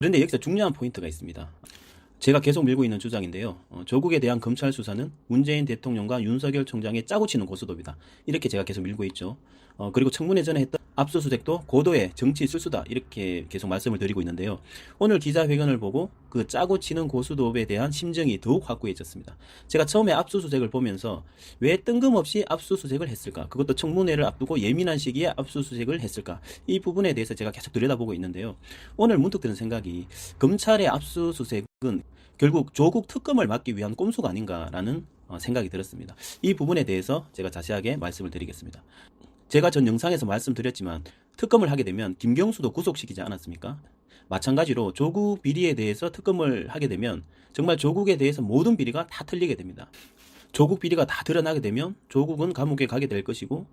그런데 여기서 중요한 포인트가 있습니다. 제가 계속 밀고 있는 주장인데요. 조국에 대한 검찰 수사는 문재인 대통령과 윤석열 총장의 짜고 치는 고스톱이다. 이렇게 제가 계속 밀고 있죠. 그리고 청문회 전에 했던 압수수색도 고도의 정치 술수다. 이렇게 계속 말씀을 드리고 있는데요. 오늘 기자회견을 보고 그 짜고 치는 고스톱에 대한 심정이 더욱 확고해졌습니다. 제가 처음에 압수수색을 보면서 왜 뜬금없이 압수수색을 했을까? 그것도 청문회를 앞두고 예민한 시기에 압수수색을 했을까? 이 부분에 대해서 제가 계속 들여다보고 있는데요. 오늘 문득 드는 생각이 검찰의 압수수색은 결국 조국 특검을 막기 위한 꼼수가 아닌가라는 생각이 들었습니다. 이 부분에 대해서 제가 자세하게 말씀을 드리겠습니다. 제가 전 영상에서 말씀드렸지만 특검을 하게 되면 김경수도 구속시키지 않았습니까? 마찬가지로 조국 비리에 대해서 특검을 하게 되면 정말 조국에 대해서 모든 비리가 다 틀리게 됩니다. 조국 비리가 다 드러나게 되면 조국은 감옥에 가게 될 것이고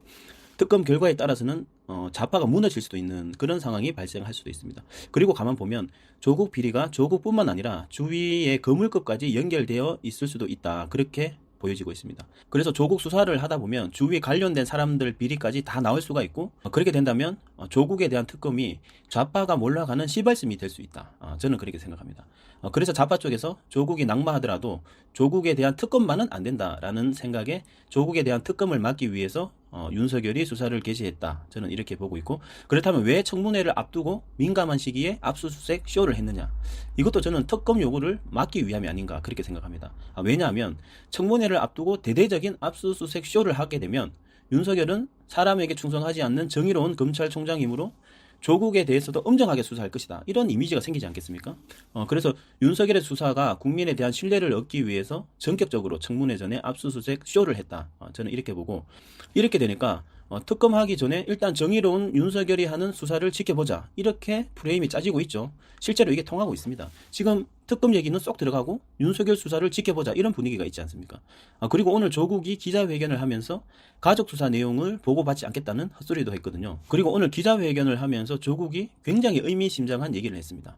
특검 결과에 따라서는 좌파가 무너질 수도 있는 그런 상황이 발생할 수도 있습니다. 그리고 가만 보면 조국 비리가 조국뿐만 아니라 주위의 거물급까지 연결되어 있을 수도 있다. 그렇게 보여지고 있습니다. 그래서 조국 수사를 하다 보면 주위에 관련된 사람들 비리까지 다 나올 수가 있고 그렇게 된다면 조국에 대한 특검이 좌파가 몰락하는 시발점이 될 수 있다. 저는 그렇게 생각합니다. 그래서 좌파 쪽에서 조국이 낙마하더라도 조국에 대한 특검만은 안 된다라는 생각에 조국에 대한 특검을 막기 위해서 윤석열이 수사를 개시했다. 저는 이렇게 보고 있고 그렇다면 왜 청문회를 앞두고 민감한 시기에 압수수색 쇼를 했느냐. 이것도 저는 특검 요구를 막기 위함이 아닌가 그렇게 생각합니다. 왜냐하면 청문회를 앞두고 대대적인 압수수색 쇼를 하게 되면 윤석열은 사람에게 충성하지 않는 정의로운 검찰총장이므로 조국에 대해서도 엄정하게 수사할 것이다. 이런 이미지가 생기지 않겠습니까? 그래서 윤석열의 수사가 국민에 대한 신뢰를 얻기 위해서 전격적으로 청문회 전에 압수수색 쇼를 했다. 저는 이렇게 보고 이렇게 되니까 특검하기 전에 일단 정의로운 윤석열이 하는 수사를 지켜보자. 이렇게 프레임이 짜지고 있죠. 실제로 이게 통하고 있습니다. 지금 특검 얘기는 쏙 들어가고 윤석열 수사를 지켜보자. 이런 분위기가 있지 않습니까? 그리고 오늘 조국이 기자회견을 하면서 가족 수사 내용을 보고받지 않겠다는 헛소리도 했거든요. 그리고 오늘 기자회견을 하면서 조국이 굉장히 의미심장한 얘기를 했습니다.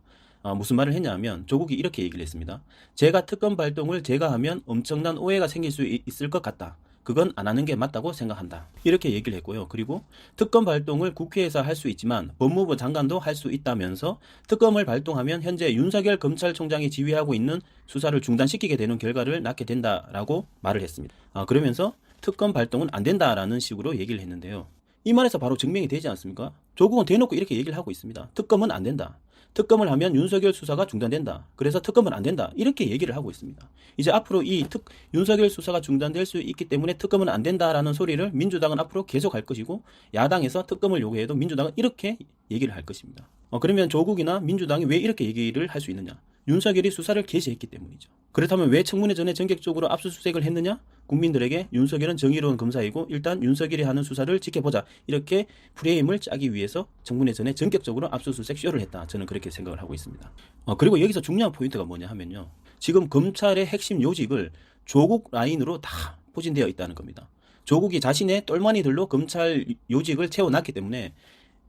무슨 말을 했냐면 조국이 이렇게 얘기를 했습니다. 제가 특검 발동을 제가 하면 엄청난 오해가 생길 수 있을 것 같다. 그건 안 하는 게 맞다고 생각한다. 이렇게 얘기를 했고요. 그리고 특검 발동을 국회에서 할 수 있지만 법무부 장관도 할 수 있다면서 특검을 발동하면 현재 윤석열 검찰총장이 지휘하고 있는 수사를 중단시키게 되는 결과를 낳게 된다라고 말을 했습니다. 그러면서 특검 발동은 안 된다라는 식으로 얘기를 했는데요. 이 말에서 바로 증명이 되지 않습니까? 조국은 대놓고 이렇게 얘기를 하고 있습니다. 특검은 안 된다. 특검을 하면 윤석열 수사가 중단된다. 그래서 특검은 안 된다. 이렇게 얘기를 하고 있습니다. 이제 앞으로 윤석열 수사가 중단될 수 있기 때문에 특검은 안 된다라는 소리를 민주당은 앞으로 계속 할 것이고 야당에서 특검을 요구해도 민주당은 이렇게 얘기를 할 것입니다. 그러면 조국이나 민주당이 왜 이렇게 얘기를 할 수 있느냐? 윤석열이 수사를 개시했기 때문이죠. 그렇다면 왜 청문회 전에 전격적으로 압수수색을 했느냐? 국민들에게 윤석열은 정의로운 검사이고 일단 윤석열이 하는 수사를 지켜보자. 이렇게 프레임을 짜기 위해서 청문회 전에 전격적으로 압수수색 쇼를 했다. 저는 그렇게 생각을 하고 있습니다. 그리고 여기서 중요한 포인트가 뭐냐 하면요. 지금 검찰의 핵심 요직을 조국 라인으로 다 포진되어 있다는 겁니다. 조국이 자신의 똘마니들로 검찰 요직을 채워놨기 때문에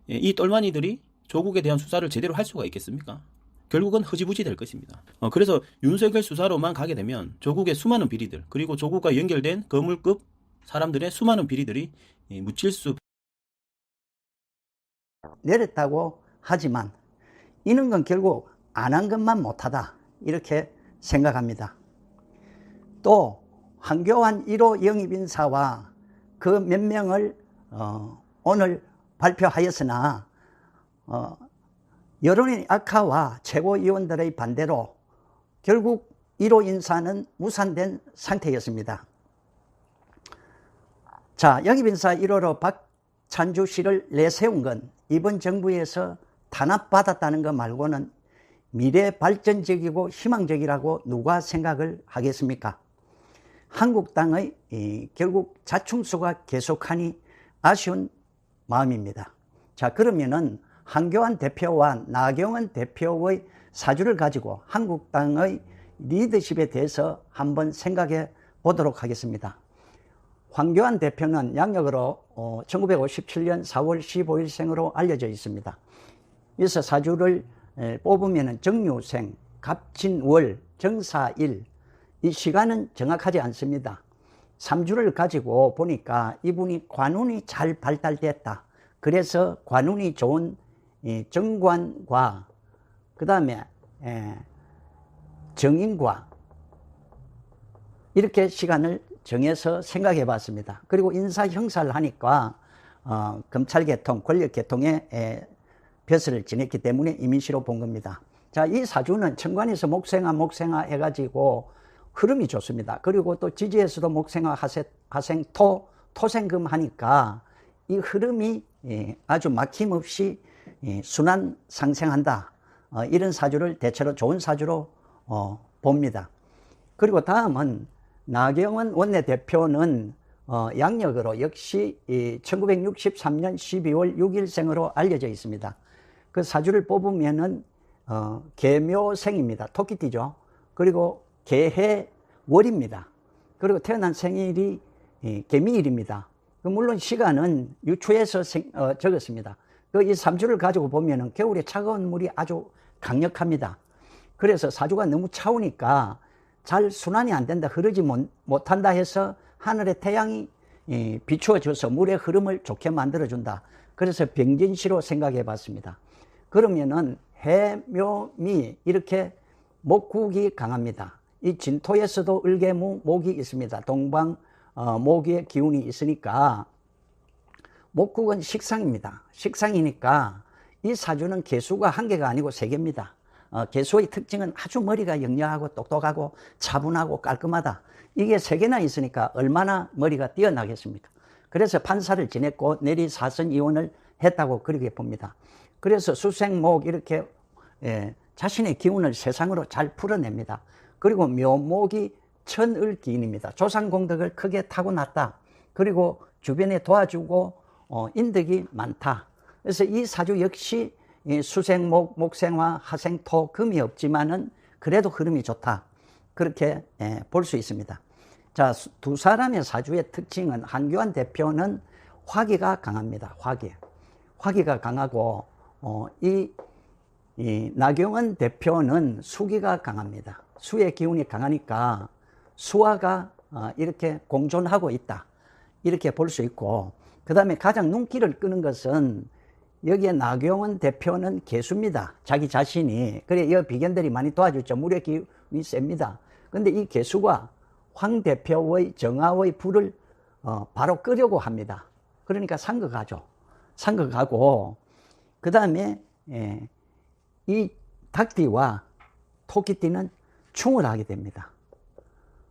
이 똘마니들이 조국에 대한 수사를 제대로 할 수가 있겠습니까? 결국은 흐지부지 될 것입니다. 그래서 윤석열 수사로만 가게 되면 조국의 수많은 비리들 그리고 조국과 연결된 거물급 사람들의 수많은 비리들이 묻힐 수 내렸다고 하지만 이런 건 결국 안 한 것만 못하다 이렇게 생각합니다. 또 황교안 1호 영입인사와 그 몇 명을 오늘 발표하였으나 여론의 악화와 최고위원들의 반대로 결국 1호 인사는 무산된 상태였습니다. 자, 영입인사 1호로 박찬주 씨를 내세운 건 이번 정부에서 탄압받았다는 것 말고는 미래 발전적이고 희망적이라고 누가 생각을 하겠습니까? 한국당의 결국 자충수가 계속하니 아쉬운 마음입니다. 자, 그러면은 황교안 대표와 나경원 대표의 사주를 가지고 한국당의 리더십에 대해서 한번 생각해 보도록 하겠습니다. 황교안 대표는 양력으로 1957년 4월 15일생으로 알려져 있습니다. 그래서 사주를 뽑으면 정유생, 갑진월, 정사일, 이 시간은 정확하지 않습니다. 3주를 가지고 보니까 이분이 관운이 잘 발달됐다. 그래서 관운이 좋은 정관과 그 다음에 정인과 이렇게 시간을 정해서 생각해 봤습니다. 그리고 인사 형사를 하니까 검찰 개통, 권력 개통에 벼슬을 지냈기 때문에 이민시로 본 겁니다. 자, 이 사주는 천간에서 목생화 해가지고 흐름이 좋습니다. 그리고 또 지지에서도 목생화, 화생, 토생금 하니까 이 흐름이 아주 막힘없이 순환 상생한다. 이런 사주를 대체로 좋은 사주로 봅니다. 그리고 다음은 나경원 원내대표는 양력으로 역시 1963년 12월 6일생으로 알려져 있습니다. 그 사주를 뽑으면은 계묘생입니다. 토끼띠죠. 그리고 계해월입니다. 그리고 태어난 생일이 개미일입니다. 물론 시간은 유초에서 적었습니다. 이 3주를 가지고 보면은 겨울에 차가운 물이 아주 강력합니다. 그래서 사주가 너무 차우니까 잘 순환이 안 된다, 흐르지 못한다 해서 하늘에 태양이 비추어줘서 물의 흐름을 좋게 만들어준다. 그래서 병진시로 생각해 봤습니다. 그러면은 해묘미 이렇게 목국이 강합니다. 이 진토에서도 을개무 목이 있습니다. 동방 모기의 기운이 있으니까 목국은 식상입니다. 식상이니까 이 사주는 개수가 한 개가 아니고 세 개입니다. 개수의 특징은 아주 머리가 영리하고 똑똑하고 차분하고 깔끔하다. 이게 세 개나 있으니까 얼마나 머리가 뛰어나겠습니까? 그래서 판사를 지냈고 내리 사선 이혼을 했다고 그렇게 봅니다. 그래서 수생목 이렇게 자신의 기운을 세상으로 잘 풀어냅니다. 그리고 묘목이 천을기인입니다. 조상공덕을 크게 타고났다. 그리고 주변에 도와주고 인덕이 많다. 그래서 이 사주 역시 수생목, 목생화, 화생토, 금이 없지만은 그래도 흐름이 좋다. 그렇게 볼 수 있습니다. 자, 두 사람의 사주의 특징은 한교안 대표는 화기가 강합니다. 화기가 강하고 이 나경원 대표는 수기가 강합니다. 수의 기운이 강하니까 수화가 이렇게 공존하고 있다. 이렇게 볼 수 있고, 그 다음에 가장 눈길을 끄는 것은 여기에 나경원 대표는 개수입니다. 자기 자신이. 그래, 이 비견들이 많이 도와줬죠. 물의 기운이 셉니다. 근데 이 개수가 황 대표의 정화의 불을 바로 끄려고 합니다. 그러니까 상극하죠. 상극하고, 그 다음에 이 닭띠와 토끼띠는 충을 하게 됩니다.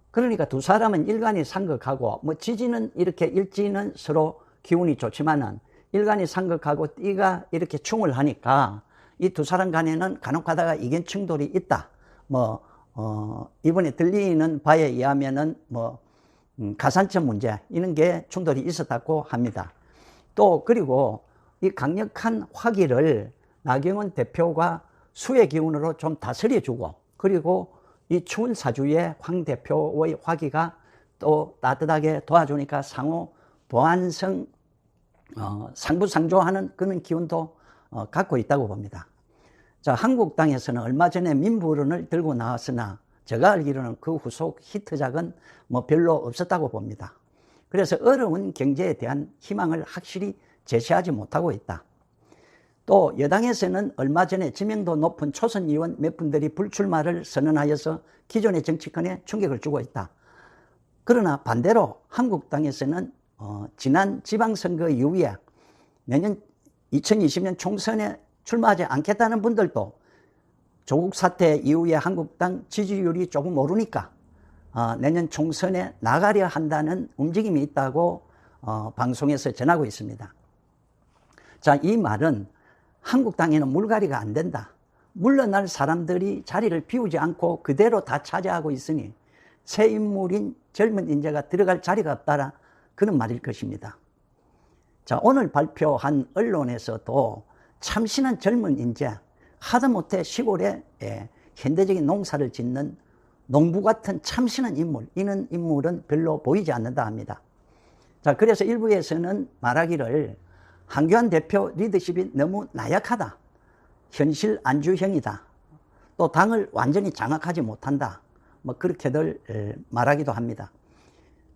그러니까 두 사람은 일간이 상극하고, 지지는 이렇게 일지는 서로 기운이 좋지만은 일간이 상극하고 띠가 이렇게 충을 하니까 이 두 사람 간에는 간혹 가다가 이견 충돌이 있다. 이번에 들리는 바에 의하면은 가산점 문제, 이런 게 충돌이 있었다고 합니다. 또, 그리고 이 강력한 화기를 나경원 대표가 수의 기운으로 좀 다스려주고, 그리고 이 추운 사주에 황 대표의 화기가 또 따뜻하게 도와주니까 상호 보완성, 상부상조하는 그런 기운도 갖고 있다고 봅니다. 자, 한국당에서는 얼마 전에 민부론을 들고 나왔으나 제가 알기로는 그 후속 히트작은 별로 없었다고 봅니다. 그래서 어려운 경제에 대한 희망을 확실히 제시하지 못하고 있다. 또 여당에서는 얼마 전에 지명도 높은 초선 의원 몇 분들이 불출마를 선언하여서 기존의 정치권에 충격을 주고 있다. 그러나 반대로 한국당에서는 지난 지방선거 이후에 내년 2020년 총선에 출마하지 않겠다는 분들도 조국 사태 이후에 한국당 지지율이 조금 오르니까 내년 총선에 나가려 한다는 움직임이 있다고 방송에서 전하고 있습니다. 자, 이 말은 한국당에는 물갈이가 안 된다. 물러날 사람들이 자리를 비우지 않고 그대로 다 차지하고 있으니 새 인물인 젊은 인재가 들어갈 자리가 없다라, 그런 말일 것입니다. 자, 오늘 발표한 언론에서도 참신한 젊은 인재, 하다못해 시골에 현대적인 농사를 짓는 농부 같은 참신한 인물, 이런 인물은 별로 보이지 않는다 합니다. 자, 그래서 일부에서는 말하기를 한교안 대표 리더십이 너무 나약하다, 현실 안주형이다, 또 당을 완전히 장악하지 못한다, 그렇게들 말하기도 합니다.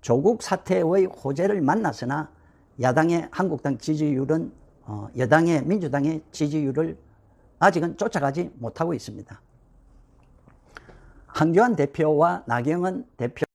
조국 사태의 호재를 만났으나 야당의 한국당 지지율은 여당의 민주당의 지지율을 아직은 쫓아가지 못하고 있습니다. 황교안 대표와 나경원 대표